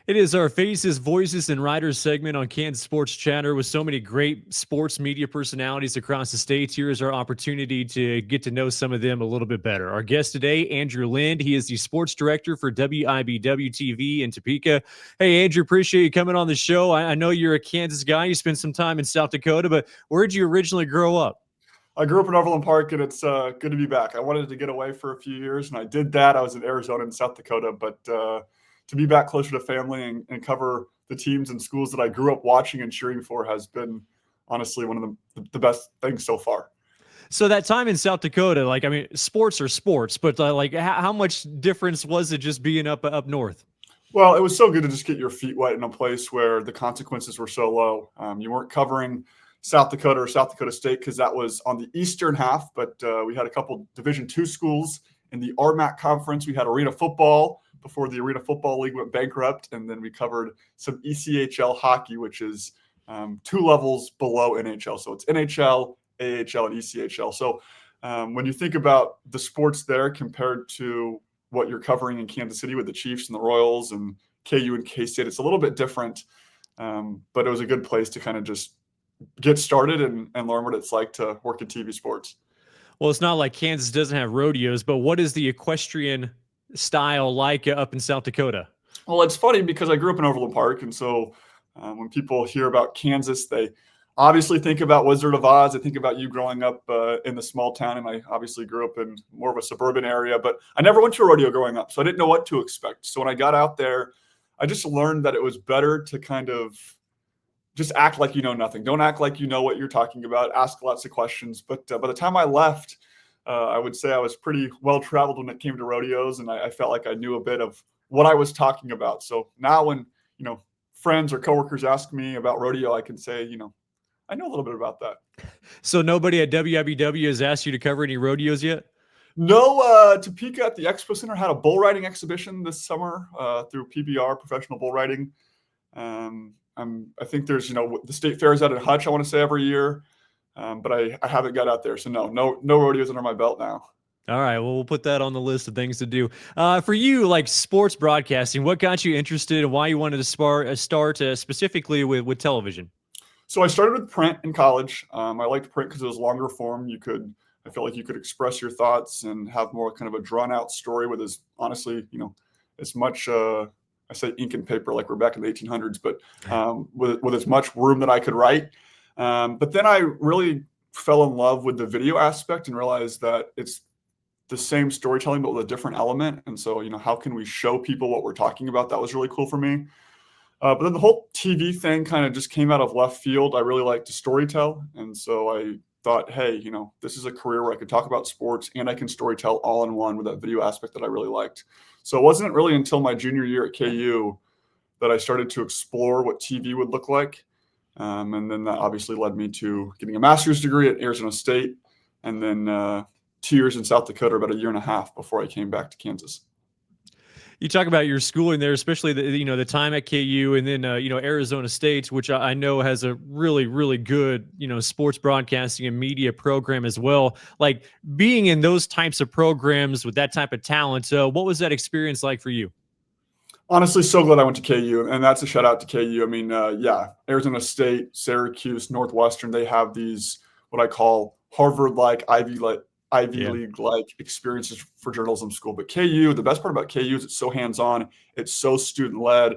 It is our Faces, Voices, and Writers segment on Kansas Sports Chatter with so many great sports media personalities across the states. Here is our opportunity to get to know some of them a little bit better. Our guest today, Andrew Lind. He is the sports director for WIBW TV in Topeka. Hey, Andrew, appreciate you coming on the show. I know you're a Kansas guy. You spent some time in South Dakota, but where did you originally grow up? I grew up in Overland Park, and it's good to be back. I wanted to get away for a few years, and I did that. I was in Arizona and South Dakota, but to be back closer to family and cover the teams and schools that I grew up watching and cheering for has been honestly one of the best things so far. So that time in South Dakota, like, I mean, sports are sports, but like, how much difference was it just being up north? Well, it was so good to just get your feet wet in a place where the consequences were so low. You weren't covering South Dakota or South Dakota State because that was on the eastern half, but we had a couple Division II schools in the RMAC conference. We had Arena Football before the Arena Football League went bankrupt, and then we covered some ECHL hockey, which is two levels below NHL. So it's NHL, AHL, and ECHL. So when you think about the sports there compared to what you're covering in Kansas City with the Chiefs and the Royals and KU and K-State, it's a little bit different, but it was a good place to kind of just get started and learn what it's like to work in TV sports. Well, it's not like Kansas doesn't have rodeos, but what is the equestrian style like up in South Dakota? Well, it's funny because I grew up in Overland Park, and so when people hear about Kansas, they obviously think about Wizard of Oz. They think about you growing up in the small town, and I obviously grew up in more of a suburban area, but I never went to a rodeo growing up, so I didn't know what to expect. So when I got out there, I just learned that it was better to kind of just act like you know nothing. Don't act like you know what you're talking about. Ask lots of questions. But by the time I left, I would say I was pretty well traveled when it came to rodeos, and I felt like I knew a bit of what I was talking about. So now when friends or coworkers ask me about rodeo, I can say I know a little bit about that. So nobody at WIBW has asked you to cover any rodeos yet? No, Topeka at the Expo Center had a bull riding exhibition this summer through PBR, Professional Bull Riding. I think there's, the state fair is out at Hutch, I want to say, every year, but I haven't got out there. So no rodeos under my belt now. All right, well, we'll put that on the list of things to do. For you, like sports broadcasting, what got you interested and why you wanted to start specifically with television? So I started with print in college. I liked print because it was longer form. I felt like you could express your thoughts and have more kind of a drawn out story with as much, I say ink and paper like we're back in the 1800s, but with as much room that I could write. But then I really fell in love with the video aspect and realized that it's the same storytelling, but with a different element. And so, how can we show people what we're talking about? That was really cool for me. But then the whole TV thing kind of just came out of left field. I really like to storytell. And so I thought, hey, this is a career where I could talk about sports and I can storytell all in one with that video aspect that I really liked. So it wasn't really until my junior year at KU that I started to explore what TV would look like. And then that obviously led me to getting a master's degree at Arizona State, and then 2 years in South Dakota, about a year and a half before I came back to Kansas. You talk about your schooling there, especially the time at KU, and then Arizona State, which I know has a really, really good sports broadcasting and media program as well. Like, being in those types of programs with that type of talent, what was that experience like for you? Honestly, so glad I went to KU, and that's a shout out to KU. I mean, Arizona State, Syracuse, Northwestern, they have these what I call Harvard-like, Ivy League-like experiences for journalism school. But KU, the best part about KU is it's so hands-on, it's so student-led.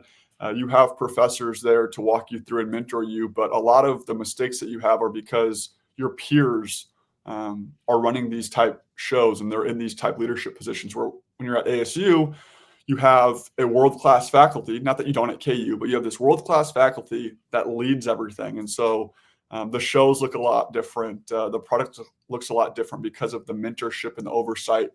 You have professors there to walk you through and mentor you, but a lot of the mistakes that you have are because your peers are running these type shows and they're in these type leadership positions, where when you're at ASU, you have a world-class faculty, not that you don't at KU, but you have this world-class faculty that leads everything. And so the shows look a lot different. The product looks a lot different because of the mentorship and the oversight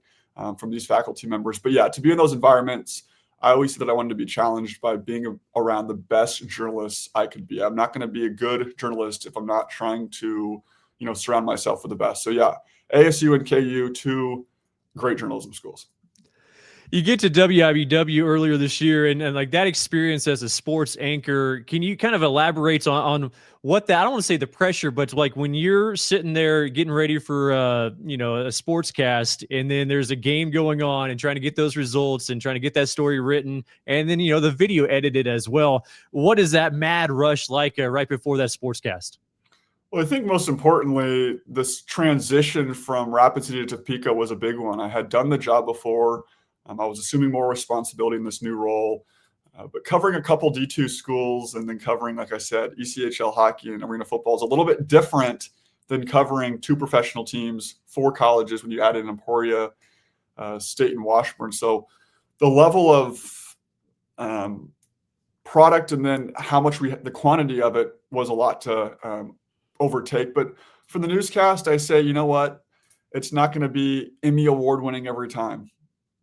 from these faculty members. But yeah, to be in those environments, I always said that I wanted to be challenged by being around the best journalists I could be. I'm not going to be a good journalist if I'm not trying to, surround myself with the best. So yeah, ASU and KU, two great journalism schools. You get to WIBW earlier this year, and like that experience as a sports anchor, can you kind of elaborate on what that, I don't want to say the pressure, but like when you're sitting there getting ready for a sportscast, and then there's a game going on and trying to get those results and trying to get that story written, and then the video edited as well. What is that mad rush like right before that sportscast? Well, I think most importantly, this transition from Rapid City to Topeka was a big one. I had done the job before. I was assuming more responsibility in this new role, but covering a couple D2 schools and then covering, like I said, ECHL hockey and arena football is a little bit different than covering two professional teams, four colleges when you add in Emporia, State, and Washburn. So the level of product and then how much the quantity of it was a lot to overtake. But for the newscast, I say, you know what? It's not going to be Emmy award winning every time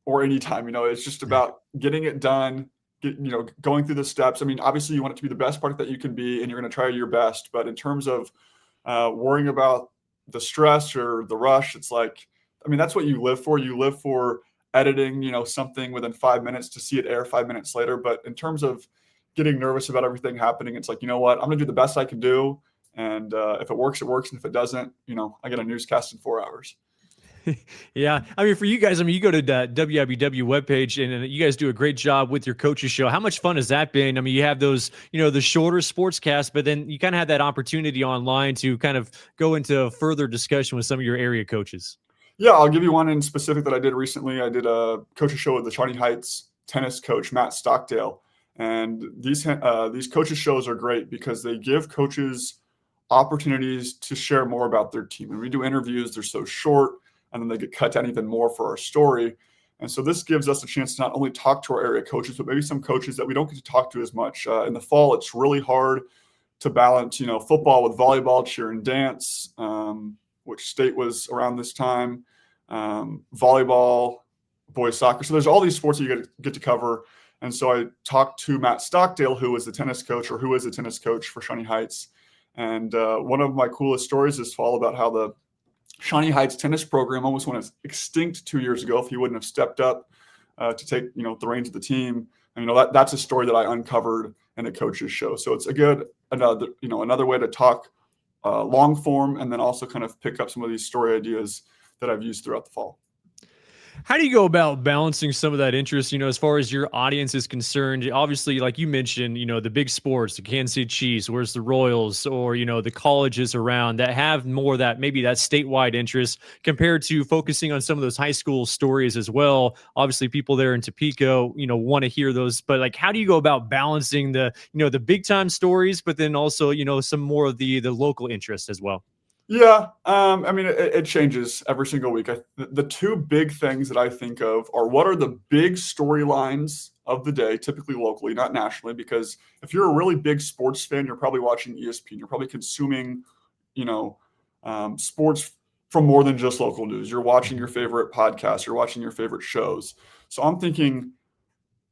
or anytime. It's just about getting it done, going through the steps. I mean, obviously you want it to be the best product that you can be, and you're going to try your best. But in terms of worrying about the stress or the rush, it's like, I mean, that's what you live for. You live for editing, something within 5 minutes to see it air 5 minutes later. But in terms of getting nervous about everything happening, it's like, you know what? I'm going to do the best I can do. And if it works, it works. And if it doesn't, I get a newscast in 4 hours. Yeah. I mean, for you guys, I mean, you go to the WIBW webpage and you guys do a great job with your coaches show. How much fun has that been? I mean, you have those, the shorter sportscasts, but then you kind of have that opportunity online to kind of go into further discussion with some of your area coaches. Yeah, I'll give you one in specific that I did recently. I did a coaches show with the Shawnee Heights tennis coach, Matt Stockdale. And these coaches shows are great because they give coaches opportunities to share more about their team. When we do interviews, they're so short, and then they get cut down even more for our story. And so this gives us a chance to not only talk to our area coaches, but maybe some coaches that we don't get to talk to as much. In the fall, it's really hard to balance, football with volleyball, cheer, and dance, which state was around this time, volleyball, boys soccer. So there's all these sports that you get to cover. And so I talked to Matt Stockdale, who is the tennis coach for Shawnee Heights. And one of my coolest stories this fall about how the Shawnee Heights tennis program almost went extinct 2 years ago if he wouldn't have stepped up to take the reins of the team. And that's a story that I uncovered in a coach's show. So it's another way to talk long form, and then also kind of pick up some of these story ideas that I've used throughout the fall. How do you go about balancing some of that interest, as far as your audience is concerned? Obviously, like you mentioned, the big sports, the Kansas City Chiefs, where's the Royals, or, the colleges around that have more that maybe that statewide interest compared to focusing on some of those high school stories as well. Obviously, people there in Topeka, want to hear those, but like, how do you go about balancing the big time stories, but then also, some more of the local interest as well? Yeah, I mean, it changes every single week. The two big things that I think of are what are the big storylines of the day, typically locally, not nationally, because if you're a really big sports fan, you're probably watching ESPN. You're probably consuming, sports from more than just local news. You're watching your favorite podcasts. You're watching your favorite shows. So I'm thinking,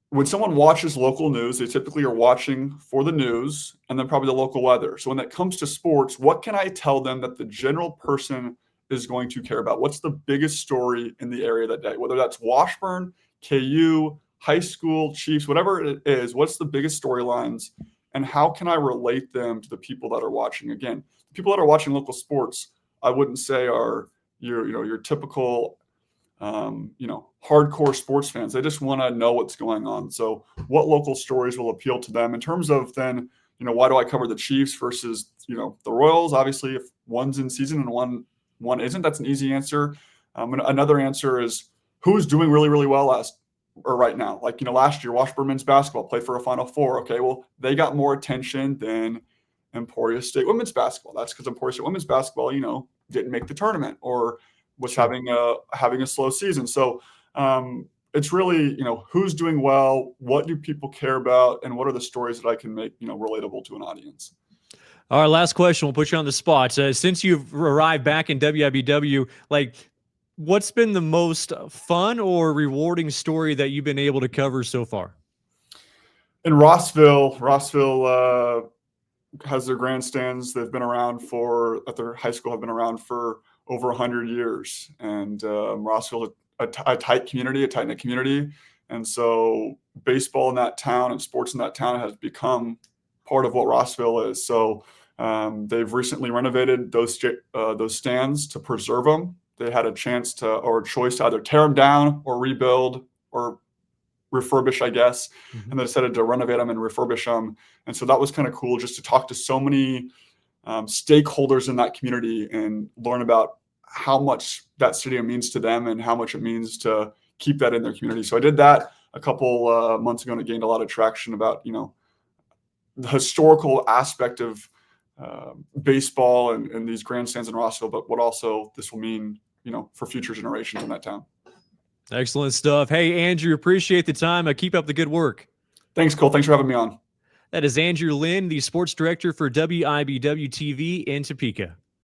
when someone watches local news, they typically are watching for the news and then probably the local weather. So when it comes to sports, what can I tell them that the general person is going to care about? What's the biggest story in the area that day? Whether that's Washburn, KU, high school, Chiefs, whatever it is, what's the biggest storylines? And how can I relate them to the people that are watching? Again, the people that are watching local sports, I wouldn't say are your typical hardcore sports fans. They just want to know what's going on. So what local stories will appeal to them in terms of then, why do I cover the Chiefs versus, the Royals? Obviously, if one's in season and one isn't, that's an easy answer. Another answer is who's doing really, really well right now. Like, last year, Washburn men's basketball played for a Final Four. Okay, well, they got more attention than Emporia State women's basketball. That's because Emporia State women's basketball, didn't make the tournament or was having a slow season. So it's really, who's doing well, what do people care about, and what are the stories that I can make, relatable to an audience. All right, last question. We'll put you on the spot. Since you've arrived back in WIBW, like, what's been the most fun or rewarding story that you've been able to cover so far? In Rossville has their grandstands. They've been around at their high school have been around for over 100 years. And Rossville a tight community, a tight-knit community. And so baseball in that town and sports in that town has become part of what Rossville is. So they've recently renovated those stands to preserve them. They had a chance to, or a choice to either tear them down or rebuild or refurbish, I guess. And they decided to renovate them and refurbish them. And so that was kind of cool, just to talk to so many stakeholders in that community and learn about how much that stadium means to them and how much it means to keep that in their community. So I did that a couple months ago, and it gained a lot of traction about, the historical aspect of baseball and these grandstands in Rossville, but what also this will mean, for future generations in that town. Excellent stuff. Hey, Andrew, appreciate the time. Keep up the good work. Thanks, Cole. Thanks for having me on. That is Andrew Lynn, the sports director for WIBW TV in Topeka.